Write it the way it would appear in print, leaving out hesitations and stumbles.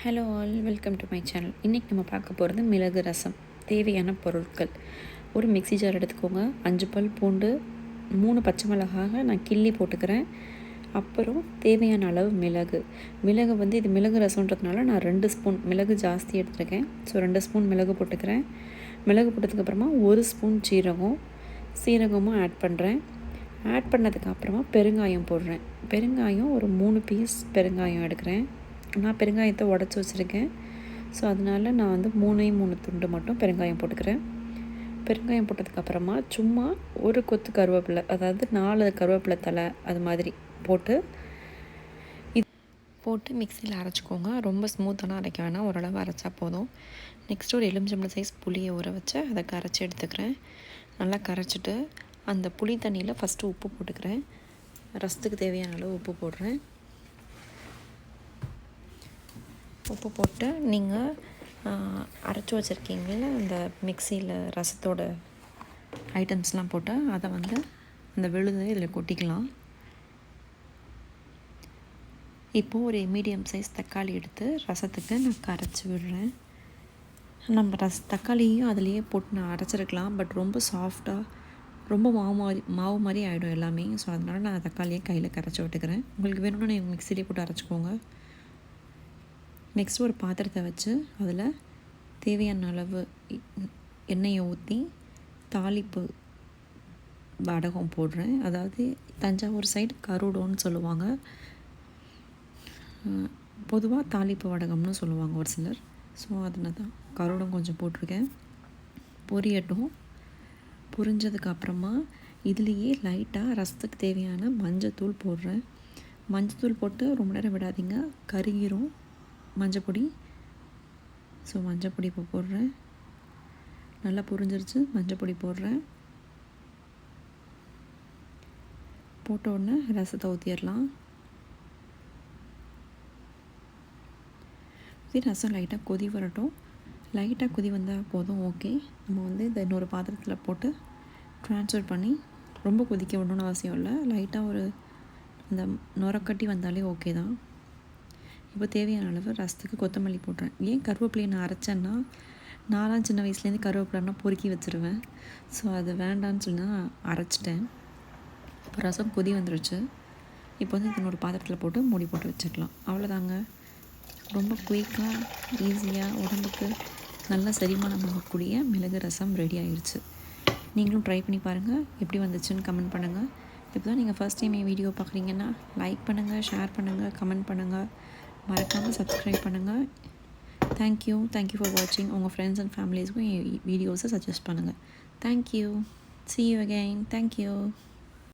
Hello all, welcome to my channel. இன்றைக்கி நம்ம பார்க்க போகிறது மிளகு ரசம். தேவையான பொருட்கள்: ஒரு மிக்ஸி ஜார் எடுத்துக்கோங்க, 5 பல் பூண்டு, 3 பச்சை மிளகாக நான் கிள்ளி போட்டுக்கிறேன். அப்புறம் தேவையான அளவு மிளகு இது மிளகு ரசம்ன்றதுனால நான் 2 ஸ்பூன் மிளகு ஜாஸ்தி எடுத்துருக்கேன். ஸோ 2 ஸ்பூன் மிளகு போட்டுக்கிறேன். மிளகு போட்டதுக்கப்புறமா 1 ஸ்பூன் சீரகமும் ஆட் பண்ணுறேன். ஆட் பண்ணதுக்கப்புறமா பெருங்காயம் போடுறேன். பெருங்காயம் ஒரு 3 பீஸ் பெருங்காயம் எடுக்கிறேன். நான் பெருங்காயத்தை உடச்சி வச்சுருக்கேன். ஸோ அதனால் நான் 3 துண்டு மட்டும் பெருங்காயம் போட்டுக்கிறேன். பெருங்காயம் போட்டதுக்கப்புறமா சும்மா ஒரு கொத்து கருவேப்பிலை, அதாவது 4 கருவேப்பிலை தலை அது மாதிரி போட்டு மிக்சியில் அரைச்சிக்கோங்க. ரொம்ப ஸ்மூத்தெல்லாம் அரைக்க வேணாம், ஓரளவு அரைச்சா போதும். நெக்ஸ்ட்டு ஒரு எலுமிச்சம்பழம் சைஸ் புளியை ஊற வச்சு அதை கரைச்சி எடுத்துக்கிறேன். நல்லா கரைச்சிட்டு அந்த புளி தண்ணியில் ஃபஸ்ட்டு உப்பு போட்டுக்கிறேன். ரசத்துக்கு தேவையான அளவு உப்பு போடுறேன். உப்பு போட்டு நீங்கள் அரைச்சி வச்சுருக்கீங்கள அந்த மிக்சியில் ரசத்தோட ஐட்டம்ஸ்லாம் போட்டு அதை அந்த விழுது இதில் கொட்டிக்கலாம். இப்போது ஒரு மீடியம் சைஸ் தக்காளி எடுத்து ரசத்துக்கு நான் கரைச்சி விடுறேன். நம்ம தக்காளியும் அதிலையே போட்டு நான் அரைச்சிருக்கலாம், பட் ரொம்ப சாஃப்டாக ரொம்ப மாவு மாதிரி ஆகிடும் எல்லாமே. ஸோ அதனால் நான் தக்காளியை கையில் கரைச்சி விட்டுக்கிறேன். உங்களுக்கு வேணும்னா நீங்கள் மிக்சிலே போட்டு அரைச்சிக்கோங்க. நெக்ஸ்ட் ஒரு பாத்திரத்தை வச்சு அதில் தேவையான அளவு எண்ணெயை ஊற்றி தாளிப்பு வடகம் போடுறேன். அதாவது தஞ்சாவூர் சைடு கருடோன்னு சொல்லுவாங்க, பொதுவாக தாளிப்பு வடகம்னு சொல்லுவாங்க ஒரு சிலர். ஸோ அதில் தான் கருடம் கொஞ்சம் போட்டிருக்கேன். பொரியட்டும். பொரிஞ்சதுக்கப்புறமா இதுலேயே லைட்டாக ரசத்துக்கு தேவையான மஞ்சத்தூள் போடுறேன். மஞ்சத்தூள் போட்டு ரொம்ப நேரம் விடாதீங்க, கருகிரும் மஞ்சப்பொடி. ஸோ மஞ்சப்பொடி இப்போ போடுறேன். நல்லா புரிஞ்சிருச்சு. மஞ்சப்பொடி போடுறேன். போட்ட உடனே ரசத்தை ஊற்றிடலாம். ரசம் லைட்டாக கொதி வரட்டும். லைட்டாக கொதி வந்தால் போதும். ஓகே, நம்ம இந்த இன்னொரு பாத்திரத்தில் போட்டு ட்ரான்ஸ்ஃபர் பண்ணி ரொம்ப கொதிக்க விடணும்னு அவசியம் இல்லை. லைட்டாக ஒரு அந்த நுரக்கட்டி வந்தாலே ஓகே தான். இப்போ தேவையான அளவு ரசத்துக்கு கொத்தமல்லி போடுறேன். ஏன் கருவேப்பிலையை நான் அரைச்சேன்னா, நான்லாம் சின்ன வயசுலேருந்து கருவேப்பிலைன்னா பொறுக்கி வச்சுருவேன். ஸோ அது வேண்டான்னு சொல்லி நான் அரைச்சிட்டேன். இப்போ ரசம் கொதி வந்துருச்சு. இப்போ இன்னொரு பாத்திரத்தில் போட்டு மூடி போட்டு வச்சுக்கலாம். அவ்வளோதாங்க. ரொம்ப குயிக்காக ஈஸியாக உடம்புக்கு நல்லா செரிமானம் ஆகக்கூடிய மிளகு ரசம் ரெடி ஆயிடுச்சு. நீங்களும் ட்ரை பண்ணி பாருங்கள். எப்படி வந்துச்சுன்னு கமெண்ட் பண்ணுங்கள். இப்போ தான் நீங்கள் ஃபஸ்ட் டைம் என் வீடியோ பார்க்குறீங்கன்னா லைக் பண்ணுங்கள், ஷேர் பண்ணுங்கள், கமெண்ட் பண்ணுங்கள், மறக்காமல் சப்ஸ்கிரைப் பண்ணுங்கள். தேங்க்யூ ஃபார் வாட்சிங். உங்கள் ஃப்ரெண்ட்ஸ் அண்ட் ஃபேமிலிஸ்க்கும் என் வீடியோஸை சஜஸ்ட் பண்ணுங்கள். Thank you. See you again. Thank you.